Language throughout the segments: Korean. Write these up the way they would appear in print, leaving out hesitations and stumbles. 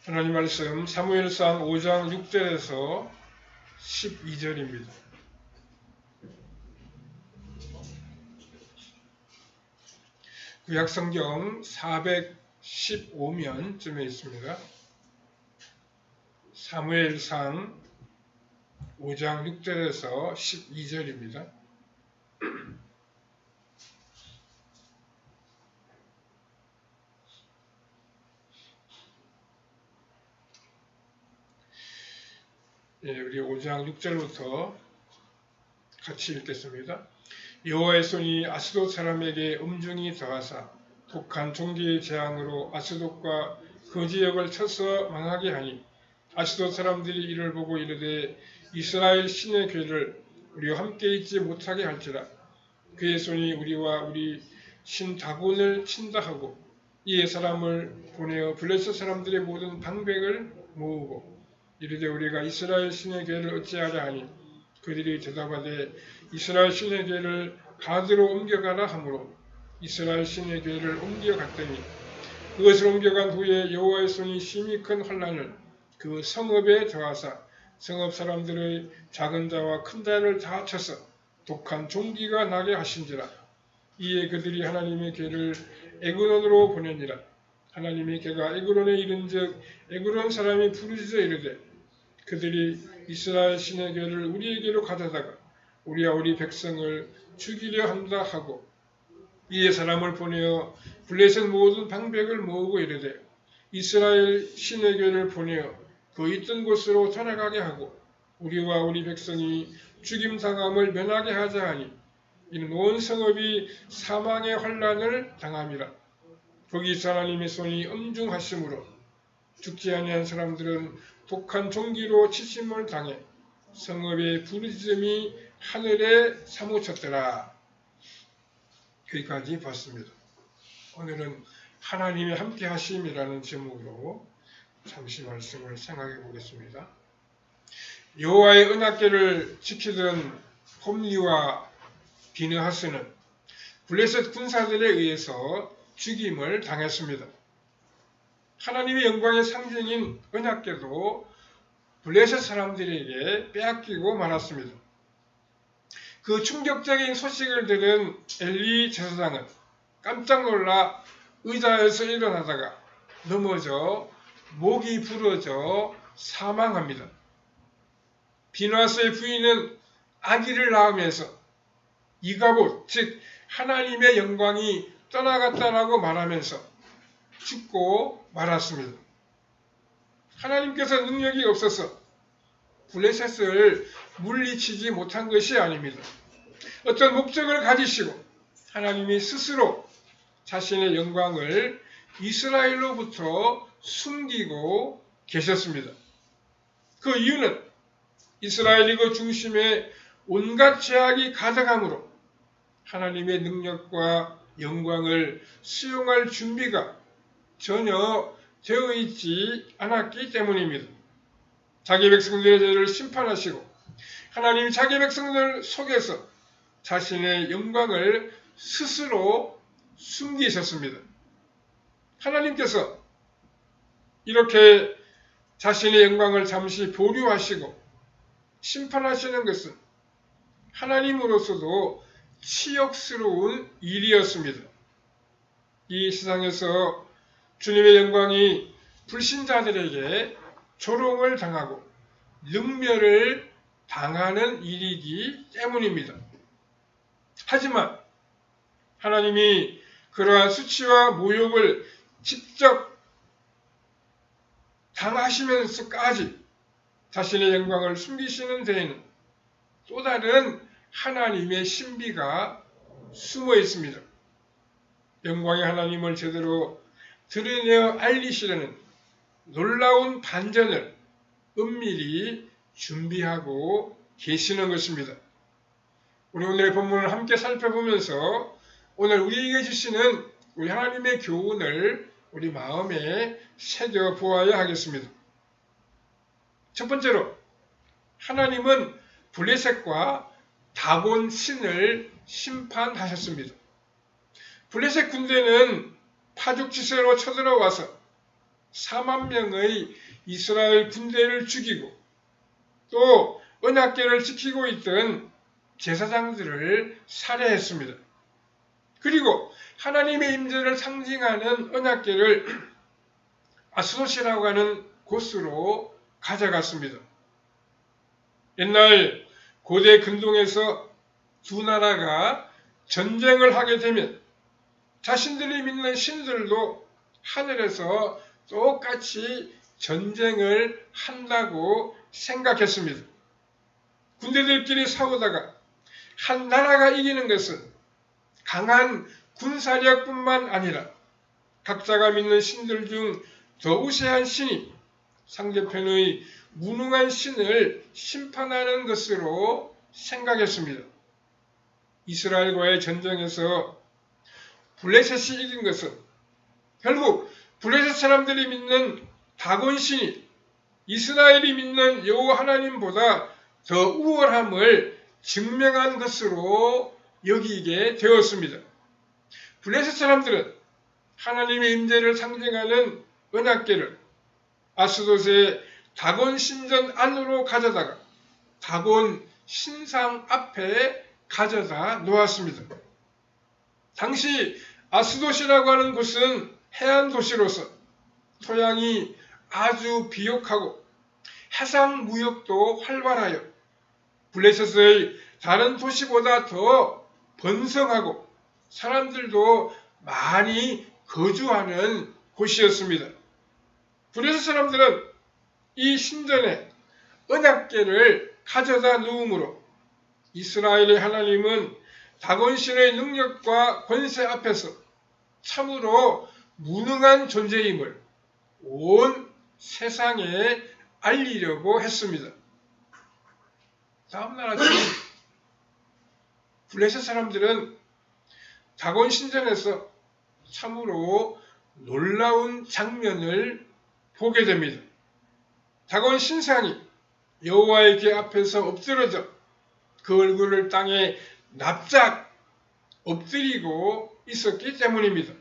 하나님 말씀 사무엘상 5장 6절에서 12절입니다. 구약성경 415면쯤에 있습니다. 사무엘상 5장 6절에서 12절입니다. 우리 5장 6절부터 같이 읽겠습니다. 여호와의 손이 아스돗 사람에게 엄중히 더하사 독한 종기의 재앙으로 아스돗과 그 지역을 쳐서 망하게 하니 아스돗 사람들이 이를 보고 이르되 이스라엘 신의 괴를 우리와 함께 있지 못하게 할지라. 그의 손이 우리와 우리 신 다곤을 친다 하고 이에 사람을 보내어 블레셋 사람들의 모든 방백을 모으고 이르되 우리가 이스라엘 신의 괴를 어찌하랴 하니 그들이 대답하되 이스라엘 신의 괴를 가드로 옮겨가라 하므로 이스라엘 신의 괴를 옮겨갔더니 그것을 옮겨간 후에 여호와의 손이 심히 큰 환난을 그 성읍에 더하사 성읍 사람들의 작은 자와 큰 자를 다 쳐서 독한 종기가 나게 하신지라. 이에 그들이 하나님의 괴를 에그론으로 보내니라. 하나님의 괴가 에그론에 이른즉 에그론 사람이 부르짖어 이르되 그들이 이스라엘 신의 괴를 우리에게로 가져다가 우리와 우리 백성을 죽이려 한다 하고 이에 사람을 보내어 블레셋 모든 방백을 모으고 이르되 이스라엘 신의 괴를 보내어 그 있던 곳으로 돌아가게 하고 우리와 우리 백성이 죽임당함을 면하게 하자 하니 이는 온 성읍이 사망의 환난을 당함이라. 거기서 하나님의 손이 엄중하심으로 죽지 아니한 사람들은 독한 종기로 치심을 당해 성읍의 부르짖음이 하늘에 사무쳤더라. 여기까지 봤습니다. 오늘은 하나님의 함께 하심이라는 제목으로 잠시 말씀을 생각해 보겠습니다. 여호와의 언약궤를 지키던 홈리와 비느하스는 블레셋 군사들에 의해서 죽임을 당했습니다. 하나님의 영광의 상징인 언약궤도 블레셋 사람들에게 빼앗기고 말았습니다. 그 충격적인 소식을 들은 엘리 제사장은 깜짝 놀라 의자에서 일어나다가 넘어져 목이 부러져 사망합니다. 비느하스의 부인은 아기를 낳으면서 이가봇, 즉 하나님의 영광이 떠나갔다라고 말하면서 죽고 말았습니다. 하나님께서 능력이 없어서 블레셋을 물리치지 못한 것이 아닙니다. 어떤 목적을 가지시고 하나님이 스스로 자신의 영광을 이스라엘로부터 숨기고 계셨습니다. 그 이유는 이스라엘이 그 중심에 온갖 죄악이 가득하므로 하나님의 능력과 영광을 수용할 준비가 전혀 되어 있지 않았기 때문입니다. 자기 백성들의 죄를 심판하시고 하나님이 자기 백성들 속에서 자신의 영광을 스스로 숨기셨습니다. 하나님께서 이렇게 자신의 영광을 잠시 보류하시고 심판하시는 것은 하나님으로서도 치욕스러운 일이었습니다. 이 세상에서 주님의 영광이 불신자들에게 조롱을 당하고 능멸을 당하는 일이기 때문입니다. 하지만 하나님이 그러한 수치와 모욕을 직접 당하시면서까지 자신의 영광을 숨기시는 데에는 또 다른 하나님의 신비가 숨어 있습니다. 영광의 하나님을 제대로 드러내어 알리시려는 놀라운 반전을 은밀히 준비하고 계시는 것입니다. 우리 오늘의 본문을 함께 살펴보면서 오늘 우리에게 주시는 우리 하나님의 교훈을 우리 마음에 새겨보아야 하겠습니다. 첫 번째로 하나님은 블레셋과 다곤 신을 심판하셨습니다. 블레셋 군대는 파죽지세로 쳐들어와서 4만 명의 이스라엘 군대를 죽이고 또 언약궤를 지키고 있던 제사장들을 살해했습니다. 그리고 하나님의 임재를 상징하는 언약궤를 아스돗이라고 하는 곳으로 가져갔습니다. 옛날 고대 근동에서 두 나라가 전쟁을 하게 되면 자신들이 믿는 신들도 하늘에서 똑같이 전쟁을 한다고 생각했습니다. 군대들끼리 싸우다가 한 나라가 이기는 것은 강한 군사력뿐만 아니라 각자가 믿는 신들 중 더 우세한 신이 상대편의 무능한 신을 심판하는 것으로 생각했습니다. 이스라엘과의 전쟁에서 블레셋이 이긴 것은 결국 블레셋 사람들이 믿는 다곤 신이 이스라엘이 믿는 여호와 하나님보다 더 우월함을 증명한 것으로 여기게 되었습니다. 블레셋 사람들은 하나님의 임재를 상징하는 언약궤를 아스돗의 다곤 신전 안으로 가져다가 다곤 신상 앞에 가져다 놓았습니다. 당시 아스돗이라고 하는 곳은 해안 도시로서 토양이 아주 비옥하고 해상 무역도 활발하여 블레셋의 다른 도시보다 더 번성하고 사람들도 많이 거주하는 곳이었습니다. 블레셋 사람들은 이 신전에 언약궤를 가져다 놓음으로 이스라엘의 하나님은 다곤신의 능력과 권세 앞에서 참으로 무능한 존재임을 온 세상에 알리려고 했습니다. 다음날 아침 블레셋 사람들은 다곤 신전에서 참으로 놀라운 장면을 보게 됩니다. 다곤 신상이 여호와의 궤 앞에서 엎드러져 그 얼굴을 땅에 납작 엎드리고 있었기 때문입니다.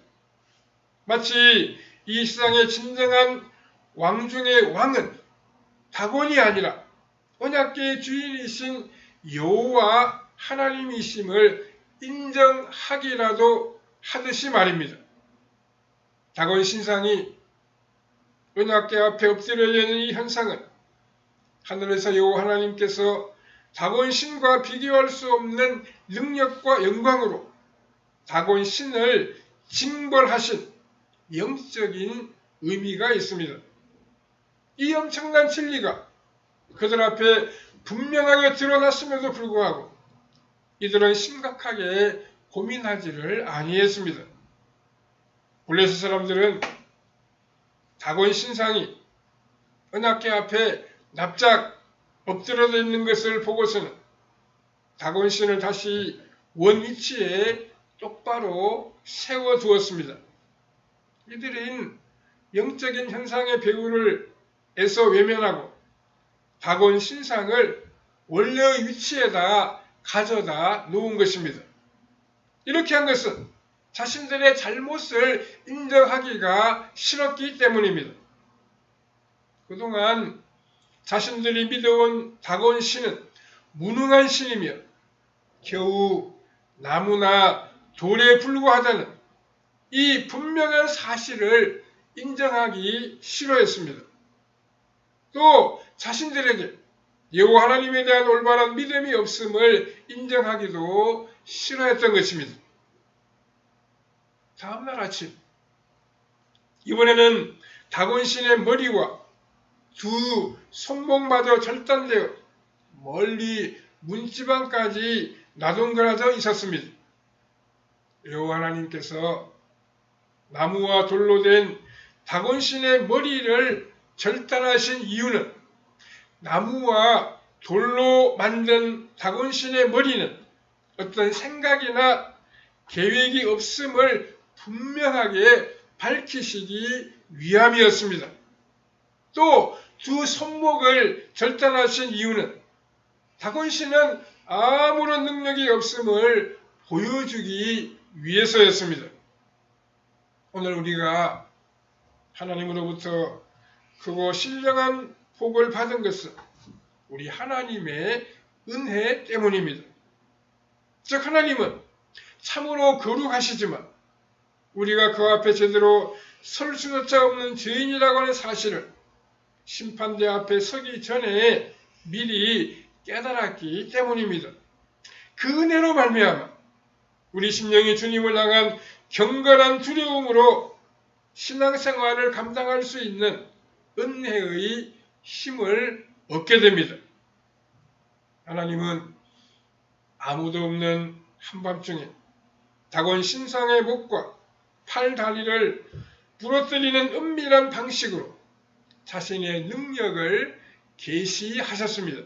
마치 이 세상의 진정한 왕 중의 왕은 다곤이 아니라 언약궤의 주인이신 여호와 하나님이심을 인정하기라도 하듯이 말입니다. 다곤 신상이 언약궤 앞에 엎드려 있는 이 현상은 하늘에서 여호와 하나님께서 다곤 신과 비교할 수 없는 능력과 영광으로 다곤 신을 징벌하신 영적인 의미가 있습니다. 이 엄청난 진리가 그들 앞에 분명하게 드러났음에도 불구하고 이들은 심각하게 고민하지를 아니했습니다. 블레셋 사람들은 다곤 신상이 언약궤 앞에 납작 엎드려져 있는 것을 보고서는 다곤 신을 다시 원 위치에 똑바로 세워두었습니다. 이들은 영적인 현상의 배후를 애써 외면하고 다곤 신상을 원래의 위치에다 가져다 놓은 것입니다. 이렇게 한 것은 자신들의 잘못을 인정하기가 싫었기 때문입니다. 그동안 자신들이 믿어온 다곤 신은 무능한 신이며 겨우 나무나 돌에 불과하다는 이 분명한 사실을 인정하기 싫어했습니다. 또 자신들에게 여호와 하나님에 대한 올바른 믿음이 없음을 인정하기도 싫어했던 것입니다. 다음날 아침 이번에는 다곤 신의 머리와 두 손목마저 절단되어 멀리 문지방까지 나동거려져 있었습니다. 여호와 하나님께서 나무와 돌로 된 다곤 신의 머리를 절단하신 이유는 나무와 돌로 만든 다곤 신의 머리는 어떤 생각이나 계획이 없음을 분명하게 밝히시기 위함이었습니다. 또 두 손목을 절단하신 이유는 다곤 신은 아무런 능력이 없음을 보여주기 위해서였습니다. 오늘 우리가 하나님으로부터 크고 신령한 복을 받은 것은 우리 하나님의 은혜 때문입니다. 즉 하나님은 참으로 거룩하시지만 우리가 그 앞에 제대로 설 수조차 없는 죄인이라고 하는 사실을 심판대 앞에 서기 전에 미리 깨달았기 때문입니다. 그 은혜로 말미암아 우리 심령이 주님을 향한 경건한 두려움으로 신앙생활을 감당할 수 있는 은혜의 힘을 얻게 됩니다. 하나님은 아무도 없는 한밤중에 다곤 신상의 목과 팔 다리를 부러뜨리는 은밀한 방식으로 자신의 능력을 계시하셨습니다.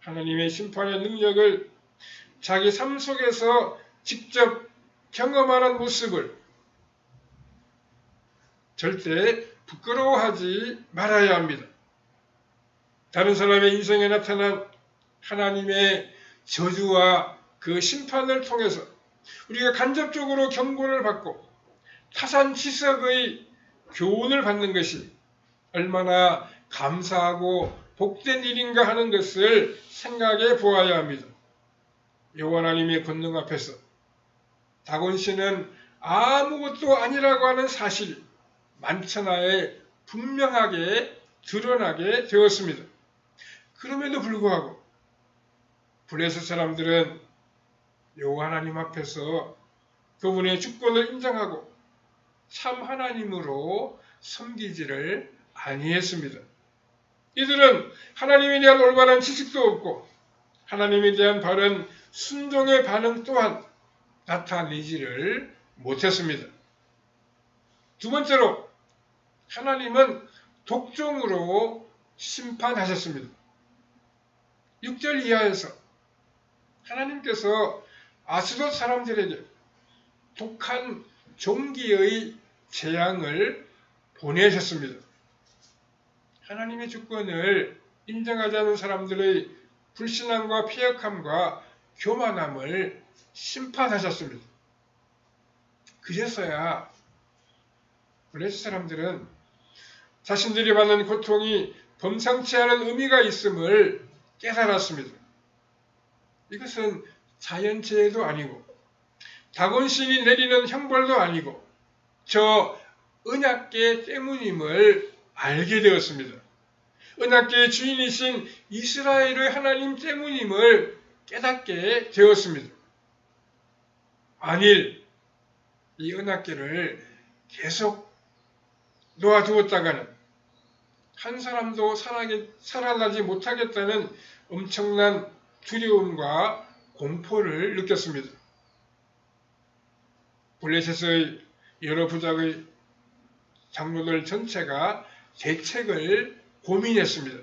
하나님의 심판의 능력을 자기 삶 속에서 직접 경험하는 모습을 절대 부끄러워하지 말아야 합니다. 다른 사람의 인생에 나타난 하나님의 저주와 그 심판을 통해서 우리가 간접적으로 경고를 받고 타산지석의 교훈을 받는 것이 얼마나 감사하고 복된 일인가 하는 것을 생각해 보아야 합니다. 여호와 하나님의 권능 앞에서 다곤 씨는 아무것도 아니라고 하는 사실이 만천하에 분명하게 드러나게 되었습니다. 그럼에도 불구하고 블레셋 사람들은 여호와 하나님 앞에서 그분의 주권을 인정하고 참 하나님으로 섬기지를 아니했습니다. 이들은 하나님에 대한 올바른 지식도 없고 하나님에 대한 바른 순종의 반응 또한 나타내지를 못했습니다. 두 번째로 하나님은 독종으로 심판하셨습니다. 6절 이하에서 하나님께서 아스돗 사람들에게 독한 종기의 재앙을 보내셨습니다. 하나님의 주권을 인정하지 않은 사람들의 불신앙과 피역함과 교만함을 심판하셨습니다. 그제서야 블레셋 사람들은 자신들이 받는 고통이 범상치 않은 의미가 있음을 깨달았습니다. 이것은 자연재해도 아니고 다곤신이 내리는 형벌도 아니고 저 은약궤 때문임을 알게 되었습니다. 은약궤의 주인이신 이스라엘의 하나님 때문임을 깨닫게 되었습니다. 만일 이 은약궤를 계속 놓아두었다가는 한 사람도 살아나지 못하겠다는 엄청난 두려움과 공포를 느꼈습니다. 블레셋의 여러 부족의 장로들 전체가 대책을 고민했습니다.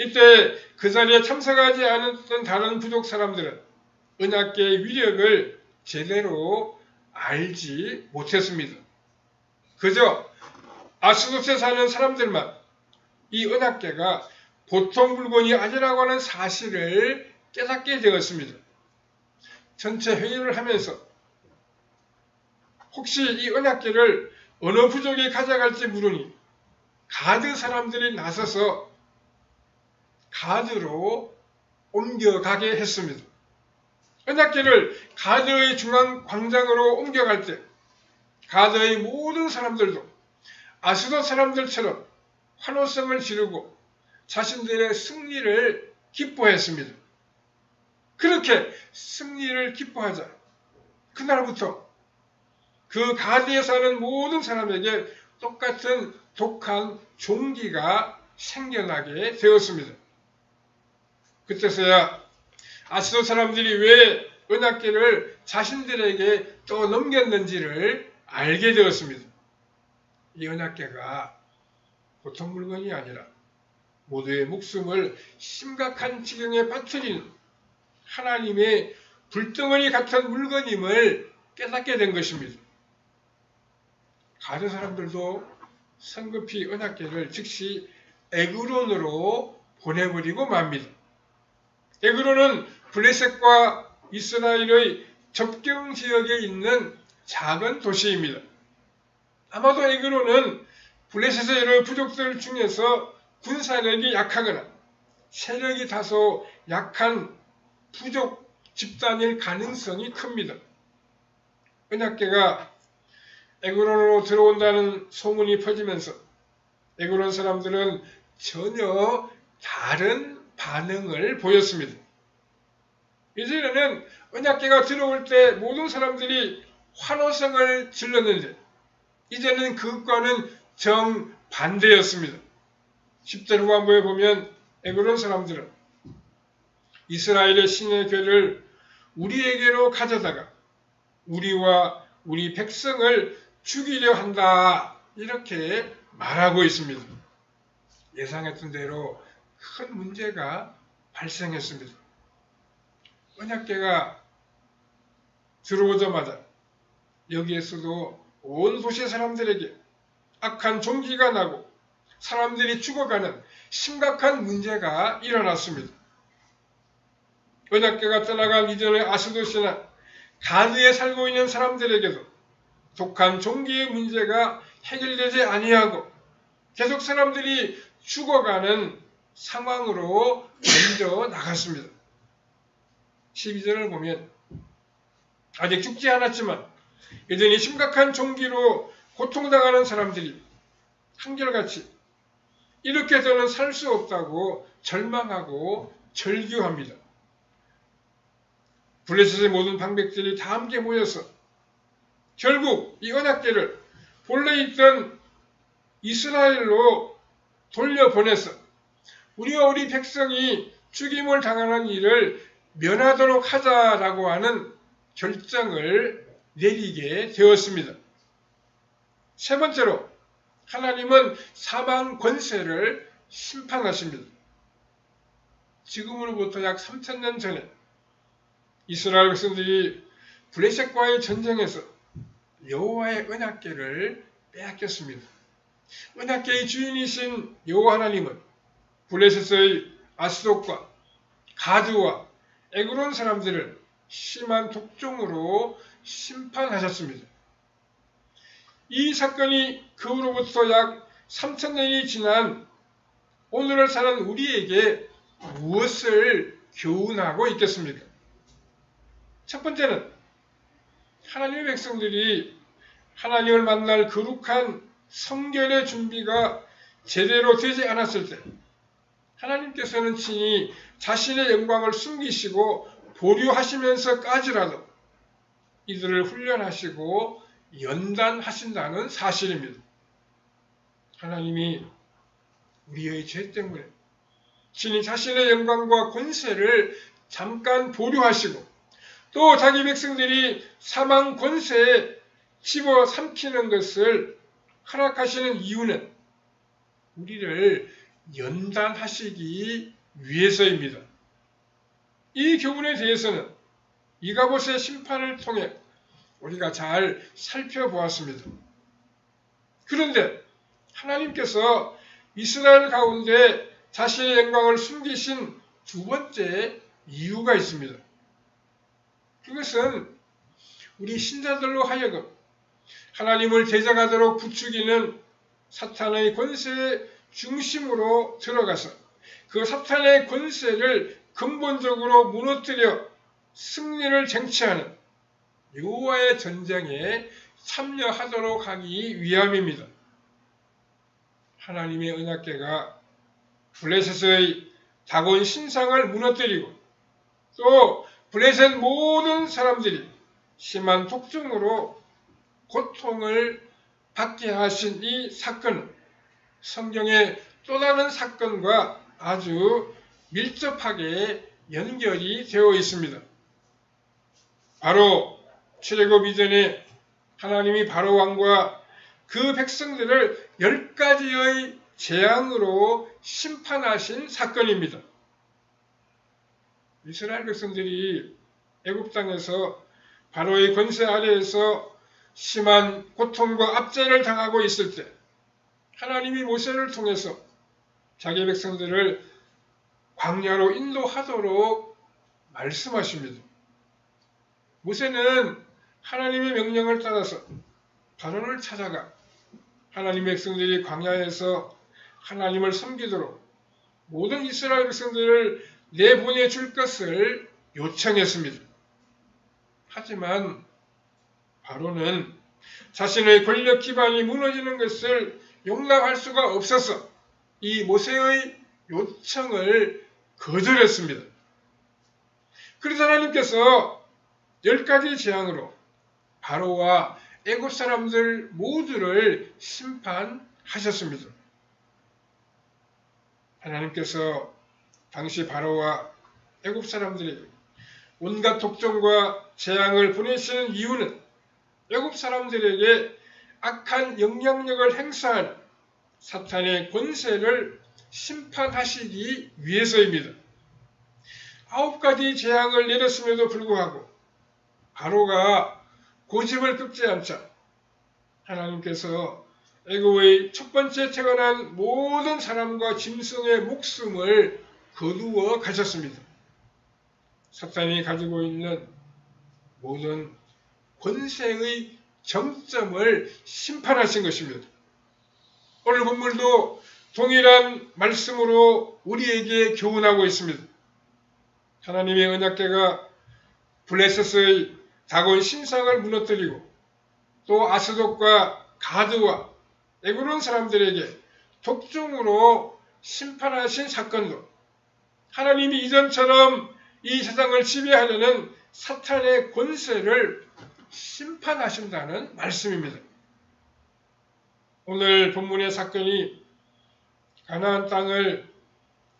이때 그 자리에 참석하지 않았던 다른 부족 사람들은 은약궤의 위력을 제대로 알지 못했습니다. 그저 아스돗에 사는 사람들만 이 은약궤가 보통 물건이 아니라고 하는 사실을 깨닫게 되었습니다. 전체 회의를 하면서 혹시 이 은약궤를 어느 부족이 가져갈지 물으니 가드 사람들이 나서서 가드로 옮겨가게 했습니다. 은약궤를 가드의 중앙 광장으로 옮겨갈 때 가드의 모든 사람들도 아스돗 사람들처럼 환호성을 지르고 자신들의 승리를 기뻐했습니다. 그렇게 승리를 기뻐하자 그날부터 그 가드에 사는 모든 사람에게 똑같은 독한 종기가 생겨나게 되었습니다. 그때서야 아스돗 사람들이 왜 은약궤를 자신들에게 또 넘겼는지를 알게 되었습니다. 이 은약궤가 보통 물건이 아니라 모두의 목숨을 심각한 지경에 빠뜨리는 하나님의 불덩어리 같은 물건임을 깨닫게 된 것입니다. 가드 사람들도 성급히 은약궤를 즉시 에그론으로 보내버리고 맙니다. 에그론은 블레셋과 이스라엘의 접경 지역에 있는 작은 도시입니다. 아마도 에그론은 블레셋의 여러 부족들 중에서 군사력이 약하거나 세력이 다소 약한 부족 집단일 가능성이 큽니다. 언약궤가 에그론으로 들어온다는 소문이 퍼지면서 에그론 사람들은 전혀 다른 반응을 보였습니다. 이전에는 언약궤가 들어올 때 모든 사람들이 환호성을 질렀는데 이제는 그것과는 정반대였습니다. 10절 후반부에 보면 에그론 사람들은 이스라엘의 신의 궤를 우리에게로 가져다가 우리와 우리 백성을 죽이려 한다 이렇게 말하고 있습니다. 예상했던 대로 큰 문제가 발생했습니다. 언약궤가 들어오자마자 여기에서도 온 도시 사람들에게 악한 종기가 나고 사람들이 죽어가는 심각한 문제가 일어났습니다. 언약궤가 떠나간 이전의 아스돗이나 가드에 살고 있는 사람들에게도 독한 종기의 문제가 해결되지 아니하고 계속 사람들이 죽어가는 상황으로 먼저 나갔습니다. 12절을 보면 아직 죽지 않았지만 여전히 심각한 종기로 고통당하는 사람들이 한결같이 이렇게 저는 살 수 없다고 절망하고 절규합니다. 블레셋의 모든 방백들이 다 함께 모여서 결국 이 언약궤를 본래 있던 이스라엘로 돌려보내서 우리와 우리 백성이 죽임을 당하는 일을 면하도록 하자라고 하는 결정을 내리게 되었습니다. 세 번째로 하나님은 사망 권세를 심판하십니다. 지금으로부터 약 3000년 전에 이스라엘 백성들이 블레셋과의 전쟁에서 여호와의 언약궤를 빼앗겼습니다. 언약궤의 주인이신 여호와 하나님은 블레셋의 아스돗과 가드와 에그론 사람들을 심한 독종으로 심판하셨습니다. 이 사건이 그 후로부터 약 3000년이 지난 오늘을 사는 우리에게 무엇을 교훈하고 있겠습니까? 첫 번째는 하나님의 백성들이 하나님을 만날 거룩한 성결의 준비가 제대로 되지 않았을 때 하나님께서는 친히 자신의 영광을 숨기시고 보류하시면서까지라도 이들을 훈련하시고 연단하신다는 사실입니다. 하나님이 우리의 죄 때문에 친히 자신의 영광과 권세를 잠깐 보류하시고 또 자기 백성들이 사망 권세에 집어삼키는 것을 허락하시는 이유는 우리를 연단하시기 위해서입니다. 이 교훈에 대해서는 이가봇의 심판을 통해 우리가 잘 살펴보았습니다. 그런데 하나님께서 이스라엘 가운데 자신의 영광을 숨기신 두 번째 이유가 있습니다. 그것은 우리 신자들로 하여금 하나님을 대적하도록 부추기는 사탄의 권세의 중심으로 들어가서 그 사탄의 권세를 근본적으로 무너뜨려 승리를 쟁취하는 여호와의 전쟁에 참여하도록 하기 위함입니다. 하나님의 언약궤가 블레셋의 다곤 신상을 무너뜨리고 또 블레셋 모든 사람들이 심한 독종으로 고통을 받게 하신 이 사건은 성경의 또 다른 사건과 아주 밀접하게 연결이 되어 있습니다. 바로 출애굽 이전에 하나님이 바로 왕과 그 백성들을 10가지의 재앙으로 심판하신 사건입니다. 이스라엘 백성들이 애굽 땅에서 바로의 권세 아래에서 심한 고통과 압제를 당하고 있을 때 하나님이 모세를 통해서 자기 백성들을 광야로 인도하도록 말씀하십니다. 모세는 하나님의 명령을 따라서 바로를 찾아가 하나님의 백성들이 광야에서 하나님을 섬기도록 모든 이스라엘 백성들을 내보내줄 것을 요청했습니다. 하지만 바로는 자신의 권력 기반이 무너지는 것을 용납할 수가 없어서 이 모세의 요청을 거절했습니다. 그래서 하나님께서 10가지 재앙으로 바로와 애굽 사람들 모두를 심판하셨습니다. 하나님께서 당시 바로와 애굽 사람들에게 온갖 독종과 재앙을 보내시는 이유는 애굽 사람들에게 악한 영향력을 행사하는 사탄의 권세를 심판하시기 위해서입니다. 9가지 재앙을 내렸음에도 불구하고 바로가 고집을 꺾지 않자 하나님께서 애굽의 첫 번째 태어난 모든 사람과 짐승의 목숨을 거두어 가셨습니다. 사탄이 가지고 있는 모든 권세의 정점을 심판하신 것입니다. 오늘 본문도 동일한 말씀으로 우리에게 교훈하고 있습니다. 하나님의 언약궤가 블레셋의 다곤 신상을 무너뜨리고 또 아스돗과 가드와 에그론 사람들에게 독종으로 심판하신 사건도 하나님이 이전처럼 이 세상을 지배하려는 사탄의 권세를 심판하신다는 말씀입니다. 오늘 본문의 사건이 가나안 땅을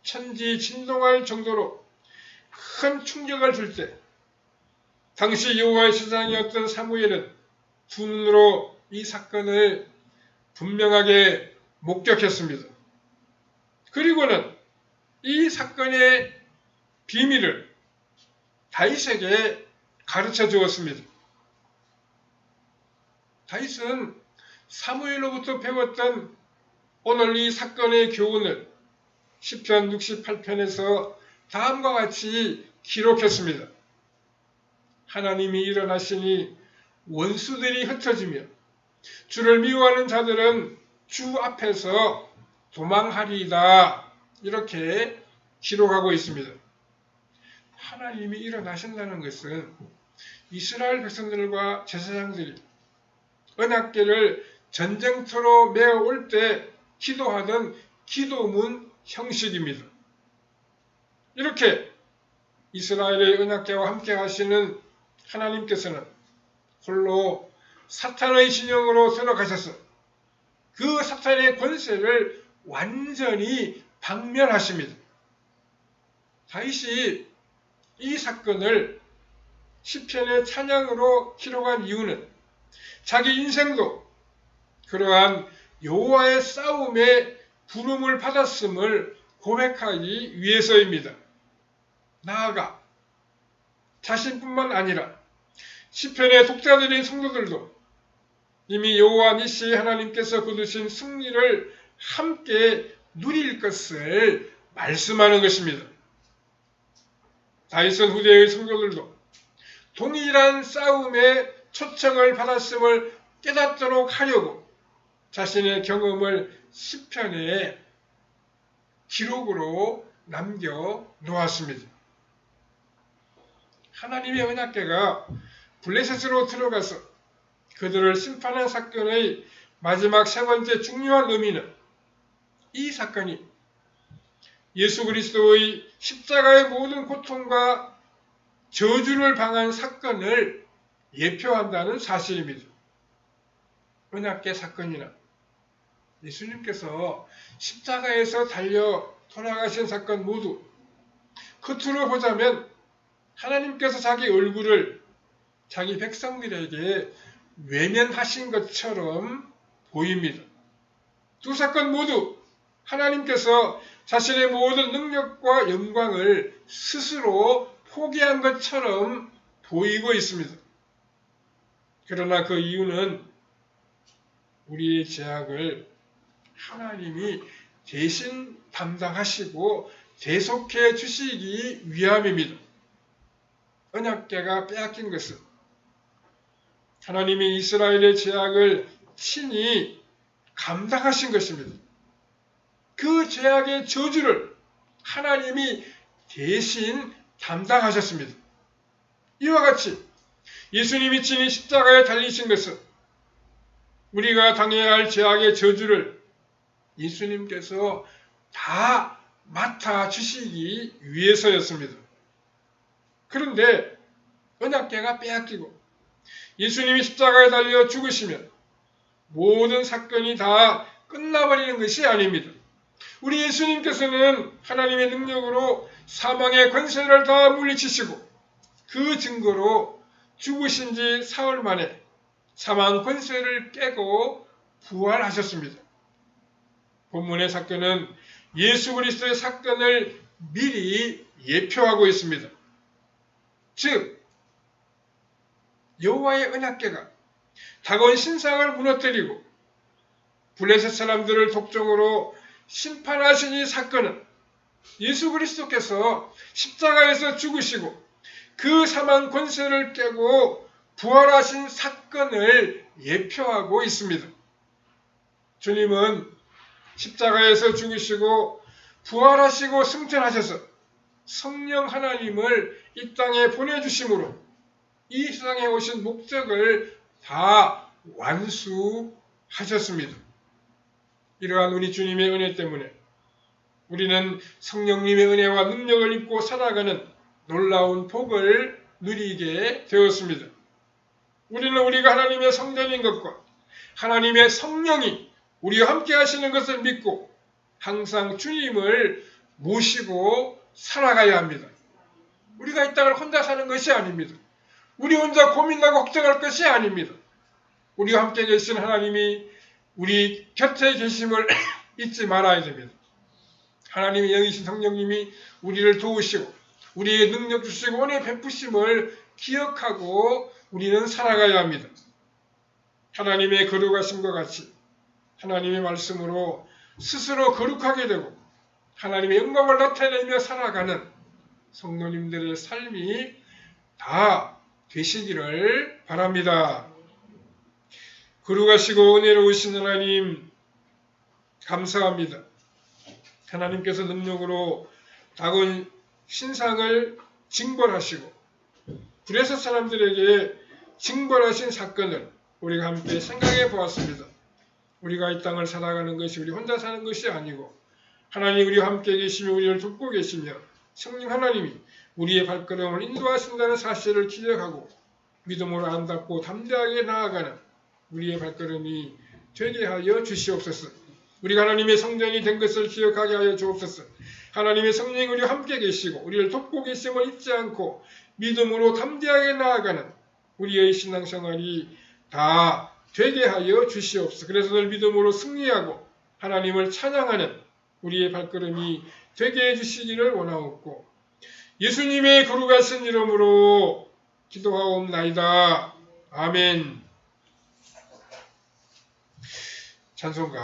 천지진동할 정도로 큰 충격을 줄 때 당시 여호와의 제사장이었던 사무엘은 두 눈으로 이 사건을 분명하게 목격했습니다. 그리고는 이 사건의 비밀을 다윗에게 가르쳐 주었습니다. 다윗은 사무엘로부터 배웠던 오늘 이 사건의 교훈을 시편 68편에서 다음과 같이 기록했습니다. 하나님이 일어나시니 원수들이 흩어지며 주를 미워하는 자들은 주 앞에서 도망하리이다. 이렇게 기록하고 있습니다. 하나님이 일어나신다는 것은 이스라엘 백성들과 제사장들이 언약궤를 전쟁터로 메어올 때 기도하던 기도문 형식입니다. 이렇게 이스라엘의 언약궤와 함께 하시는 하나님께서는 홀로 사탄의 진영으로 들어가셔서 그 사탄의 권세를 완전히 박멸하십니다. 다윗이 이 사건을 시편의 찬양으로 기록한 이유는 자기 인생도 그러한 여호와의 싸움에 부름을 받았음을 고백하기 위해서입니다. 나아가 자신뿐만 아니라 시편의 독자들인 성도들도 이미 여호와 니시 하나님께서 거두신 승리를 함께 누릴 것을 말씀하는 것입니다. 다윗은 후대의 성도들도 동일한 싸움의 초청을 받았음을 깨닫도록 하려고 자신의 경험을 시편에 기록으로 남겨 놓았습니다. 하나님의 언약궤가 블레셋으로 들어가서 그들을 심판한 사건의 마지막 세 번째 중요한 의미는 이 사건이 예수 그리스도의 십자가의 모든 고통과 저주를 당한 사건을 예표한다는 사실입니다. 언약궤 사건이나 예수님께서 십자가에서 달려 돌아가신 사건 모두 겉으로 보자면 하나님께서 자기 얼굴을 자기 백성들에게 외면하신 것처럼 보입니다. 두 사건 모두 하나님께서 자신의 모든 능력과 영광을 스스로 포기한 것처럼 보이고 있습니다. 그러나 그 이유는 우리의 죄악을 하나님이 대신 담당하시고 대속해 주시기 위함입니다. 언약궤가 빼앗긴 것은 하나님이 이스라엘의 죄악을 친히 감당하신 것입니다. 그 죄악의 저주를 하나님이 대신 담당하셨습니다. 이와 같이 예수님이 친히 십자가에 달리신 것은 우리가 당해야 할 죄악의 저주를 예수님께서 다 맡아주시기 위해서였습니다. 그런데 언약궤가 빼앗기고 예수님이 십자가에 달려 죽으시면 모든 사건이 다 끝나버리는 것이 아닙니다. 우리 예수님께서는 하나님의 능력으로 사망의 권세를 다 물리치시고 그 증거로 죽으신 지 사흘 만에 사망 권세를 깨고 부활하셨습니다. 본문의 사건은 예수 그리스도의 사건을 미리 예표하고 있습니다. 즉 여호와의 언약궤가 다가온 신상을 무너뜨리고 블레셋 사람들을 독종으로 심판하신 이 사건은 예수 그리스도께서 십자가에서 죽으시고 그 사망 권세를 깨고 부활하신 사건을 예표하고 있습니다. 주님은 십자가에서 죽으시고 부활하시고 승천하셔서 성령 하나님을 이 땅에 보내주심으로 이 세상에 오신 목적을 다 완수하셨습니다. 이러한 우리 주님의 은혜 때문에 우리는 성령님의 은혜와 능력을 입고 살아가는 놀라운 복을 누리게 되었습니다. 우리는 우리가 하나님의 성전인 것과 하나님의 성령이 우리와 함께 하시는 것을 믿고 항상 주님을 모시고 살아가야 합니다. 우리가 이 땅을 혼자 사는 것이 아닙니다. 우리 혼자 고민하고 걱정할 것이 아닙니다. 우리와 함께 계신 하나님이 우리 곁에 계심을 잊지 말아야 됩니다. 하나님의 영이신 성령님이 우리를 도우시고 우리의 능력 주시고 은혜 베푸심을 기억하고 우리는 살아가야 합니다. 하나님의 거룩하심과 같이 하나님의 말씀으로 스스로 거룩하게 되고 하나님의 영광을 나타내며 살아가는 성도님들의 삶이 다 되시기를 바랍니다. 거룩하시고 은혜로우신 하나님 감사합니다. 하나님께서 능력으로 다가온 신상을 징벌하시고 블레셋 사람들에게 징벌하신 사건을 우리가 함께 생각해 보았습니다. 우리가 이 땅을 살아가는 것이 우리 혼자 사는 것이 아니고 하나님 우리와 함께 계시며 우리를 돕고 계시며 성령 하나님이 우리의 발걸음을 인도하신다는 사실을 기억하고 믿음으로 아름답고 담대하게 나아가는 우리의 발걸음이 되게 하여 주시옵소서. 우리가 하나님의 성전이 된 것을 기억하게 하여 주옵소서. 하나님의 성령이 우리와 함께 계시고 우리를 돕고 계심을 잊지 않고 믿음으로 담대하게 나아가는 우리의 신앙생활이 다 되게 하여 주시옵소서. 그래서 늘 믿음으로 승리하고 하나님을 찬양하는 우리의 발걸음이 되게 해주시기를 원하옵고 예수님의 거룩하신 이름으로 기도하옵나이다. 아멘. 찬송가